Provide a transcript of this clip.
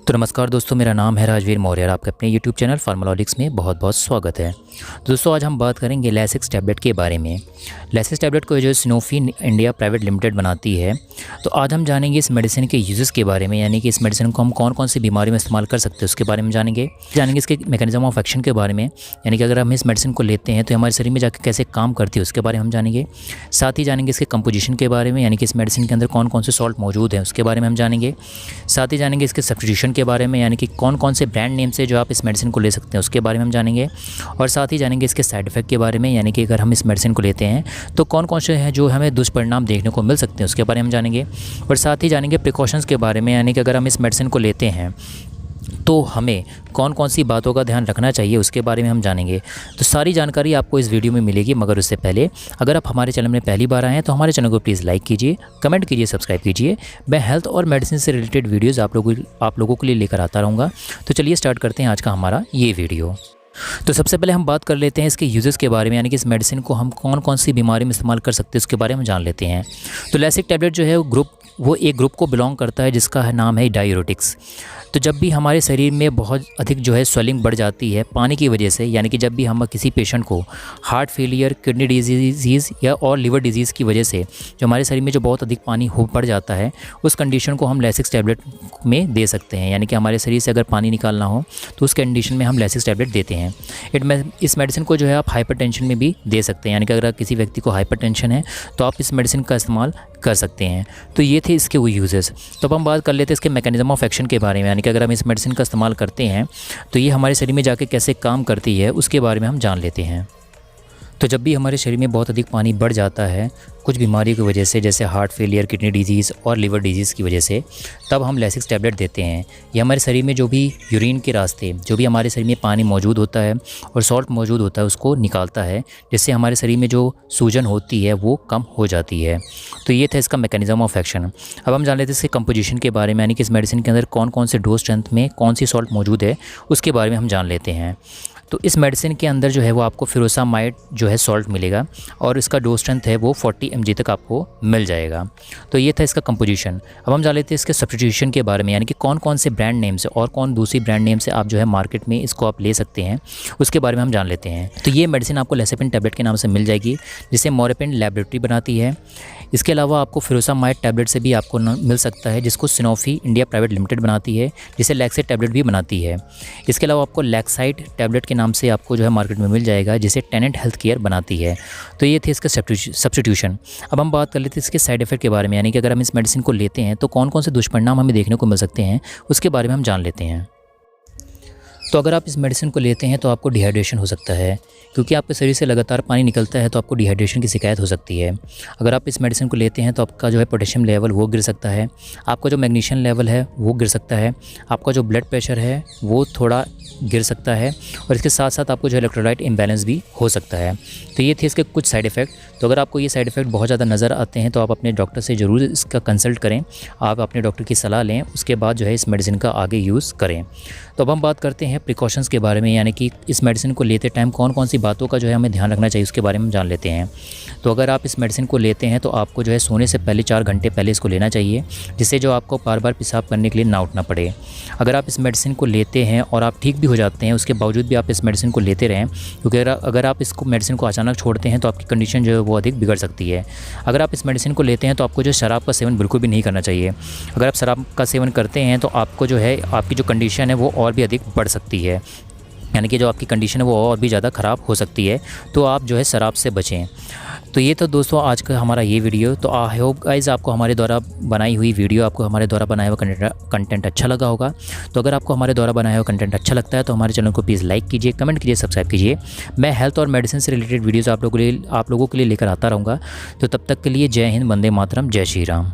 तो नमस्कार दोस्तों, मेरा नाम है राजवीर मौर्य और आपके अपने YouTube चैनल फार्मालॉजिक्स में बहुत बहुत स्वागत है। दोस्तों, आज हम बात करेंगे लैसिक्स टैबलेट के बारे में। लैसिक्स टैबलेट को जो सिनोफी इंडिया प्राइवेट लिमिटेड बनाती है, तो आज हम जानेंगे इस मेडिसिन के यूजेस के बारे में, यानी कि इस मेडिसिन को हम कौन कौन सी बीमारी में इस्तेमाल कर सकते हैं उसके बारे में जानेंगे इसके मैकेनिज्म ऑफ एक्शन के बारे में, यानी कि अगर हम इस मेडिसिन को लेते हैं तो हमारे शरीर में जाकर कैसे काम करती है उसके बारे में हम जानेंगे। साथ ही जानेंगे इसके कंपोजिशन के बारे में, यानी कि इस मेडिसिन के अंदर कौन कौन से सॉल्ट मौजूद हैं उसके बारे में हम जानेंगे। साथ ही जानेंगे इसके सब्स्टिट्यूशन के बारे में, यानी कि कौन कौन से ब्रांड नेम से जो आप इस मेडिसिन को ले सकते हैं उसके बारे में हम जानेंगे। और साथ ही जानेंगे इसके साइड इफ़ेक्ट के बारे में, यानी कि अगर हम इस मेडिसिन को लेते हैं तो कौन कौन से हैं जो हमें दुष्परिणाम देखने को मिल सकते हैं उसके बारे में हम जानेंगे। और साथ ही जानेंगे प्रिकॉशंस के बारे में, यानी कि अगर हम इस मेडिसिन को लेते हैं तो हमें कौन कौन सी बातों का ध्यान रखना चाहिए उसके बारे में हम जानेंगे। तो सारी जानकारी आपको इस वीडियो में मिलेगी, मगर उससे पहले अगर आप हमारे चैनल में पहली बार आए हैं तो हमारे चैनल को प्लीज़ लाइक कीजिए, कमेंट कीजिए, सब्सक्राइब कीजिए। मैं हेल्थ और मेडिसिन से रिलेटेड वीडियोज़ आप लोगों के लिए लेकर आता रहूँगा। तो चलिए स्टार्ट करते हैं आज का हमारा ये वीडियो। तो सबसे पहले हम बात कर लेते हैं इसके यूजेस के बारे में, यानी कि इस मेडिसिन को हम कौन कौन सी बीमारी में इस्तेमाल कर सकते हैं उसके बारे में जान लेते हैं। तो लैसिक टैबलेट जो है वो एक ग्रुप को बिलोंग करता है जिसका नाम है डायूरेटिक्स। तो जब भी हमारे शरीर में बहुत अधिक जो है स्वेलिंग बढ़ जाती है पानी की वजह से, यानी कि जब भी हम किसी पेशेंट को हार्ट फेलियर, किडनी डिजीज़ या और लिवर डिजीज़ की वजह से जो हमारे शरीर में जो बहुत अधिक पानी हो पड़ जाता है, उस कंडीशन को हम लैसिक्स टैबलेट में दे सकते हैं। यानी कि हमारे शरीर से अगर पानी निकालना हो तो उस कंडीशन में हम लैसिक्स टैबलेट देते हैं। इस मेडिसिन को जो है आप हाइपरटेंशन में भी दे सकते हैं, यानी कि अगर किसी व्यक्ति को हाइपरटेंशन है तो आप इस मेडिसिन का इस्तेमाल कर सकते हैं। तो ये थे इसके वो यूजेस। तो अब हम बात कर लेते हैं इसके मैकेनिज्म ऑफ एक्शन के बारे में, यानी कि अगर हम इस मेडिसिन का इस्तेमाल करते हैं तो ये हमारे शरीर में जाके कैसे काम करती है उसके बारे में हम जान लेते हैं। तो जब भी हमारे शरीर में बहुत अधिक पानी बढ़ जाता है कुछ बीमारी की वजह से, जैसे हार्ट फेलियर, किडनी डिजीज़ और लिवर डिजीज़ की वजह से, तब हम लैसिक्स टैबलेट देते हैं। ये हमारे शरीर में जो भी यूरिन के रास्ते जो भी हमारे शरीर में पानी मौजूद होता है और सॉल्ट मौजूद होता है उसको निकालता है, जिससे हमारे शरीर में जो सूजन होती है वो कम हो जाती है। तो ये था इसका मैकेनिज्म ऑफ एक्शन। अब हम जान लेते हैं इसके कंपोजिशन के बारे में, यानी कि इस मेडिसिन के अंदर कौन कौन से डोज स्ट्रेंथ में कौन सी सॉल्ट मौजूद है उसके बारे में हम जान लेते हैं। तो इस मेडिसिन के अंदर जो है वो आपको फिरोसामाइड जो है सॉल्ट मिलेगा और इसका डोज स्ट्रेंथ है वो 40 mg तक आपको मिल जाएगा। तो ये था इसका कंपोजिशन। अब हम जान लेते हैं इसके सब्स्टिट्यूशन के बारे में, यानी कि कौन कौन से ब्रांड नेम से और कौन दूसरी ब्रांड नेम से आप जो है मार्केट में इसको आप ले सकते हैं उसके बारे में हम जान लेते हैं। तो ये मेडिसिन आपको लेसेपिन टैबलेट के नाम से मिल जाएगी, जिसे मोरेपिन लैबोरेटरी बनाती है। इसके अलावा आपको फिरोसामाइड टैबलेट से भी आपको मिल सकता है, जिसको सिनोफी इंडिया प्राइवेट लिमिटेड बनाती है, जिसे लैक्सेट टैबलेट भी बनाती है। इसके अलावा आपको लैक्साइड टैबलेट के नाम से आपको जो है मार्केट में मिल जाएगा, जिसे टेनेंट हेल्थ केयर बनाती है। तो ये थे इसका सब्स्टिट्यूशन। अब हम बात कर लेते हैं इसके साइड इफेक्ट के बारे में, यानी कि अगर हम इस मेडिसिन को लेते हैं तो कौन कौन से दुष्परिणाम हमें देखने को मिल सकते हैं उसके बारे में हम जान लेते हैं। तो अगर आप इस मेडिसिन को लेते हैं तो आपको डिहाइड्रेशन हो सकता है, क्योंकि आपके शरीर से लगातार पानी निकलता है तो आपको डिहाइड्रेशन की शिकायत हो सकती है। अगर आप इस मेडिसिन को लेते हैं तो आपका जो है पोटेशियम लेवल वो गिर सकता है, आपका जो मैग्नीशियम लेवल है वो गिर सकता है, आपका जो ब्लड प्रेशर है वो थोड़ा गिर सकता है, और इसके साथ साथ आपको जो इलेक्ट्रोलाइट इम्बैलेंस भी हो सकता है। तो ये थे इसके कुछ साइड इफ़ेक्ट। तो अगर आपको ये साइड इफ़ेक्ट बहुत ज़्यादा नज़र आते हैं तो आप अपने डॉक्टर से ज़रूर इसका कंसल्ट करें, आप अपने डॉक्टर की सलाह लें, उसके बाद जो है इस मेडिसिन का आगे यूज़ करें। तो अब हम बात करते हैं प्रिकॉशंस के बारे में, यानी कि इस मेडिसिन को लेते टाइम कौन कौन सी बातों का जो है हमें ध्यान रखना चाहिए उसके बारे में हम जान लेते हैं। तो अगर आप इस मेडिसिन को लेते हैं तो आपको जो है सोने से पहले 4 घंटे पहले इसको लेना चाहिए, जिससे जो आपको बार बार पेशाब करने के लिए ना उठना पड़े। अगर आप इस मेडिसिन को लेते हैं और आप ठीक भी हो जाते हैं उसके बावजूद भी आप इस मेडिसिन को लेते रहें, क्योंकि अगर आप इसको मेडिसिन को अचानक छोड़ते हैं तो आपकी कंडीशन जो है वो अधिक बिगड़ सकती है। अगर आप इस मेडिसिन को लेते हैं तो आपको जो शराब का सेवन बिल्कुल भी नहीं करना चाहिए। अगर आप शराब का सेवन करते हैं तो आपको जो है आपकी जो कंडीशन है वो और भी अधिक बढ़ सकती है, यानी कि जो आपकी कंडीशन है वो और भी ज़्यादा ख़राब हो सकती है। तो आप जो है शराब से बचें। तो ये तो दोस्तों आज का हमारा ये वीडियो। तो आई होप गाइज़ आपको हमारे द्वारा बनाई हुई वीडियो, आपको हमारे द्वारा बनाया हुआ कंटेंट अच्छा लगा होगा। तो अगर आपको हमारे द्वारा बनाया हुआ कंटेंट अच्छा लगता है तो हमारे चैनल को प्लीज़ लाइक कीजिए, कमेंट कीजिए, सब्सक्राइब कीजिए। मैं हेल्थ और मेडिसिन से रिलेटेड वीडियोज़ आप लोगों के लिए लेकर आता रहूँगा। तो तब तक के लिए जय हिंद, वंदे मातरम, जय श्री राम।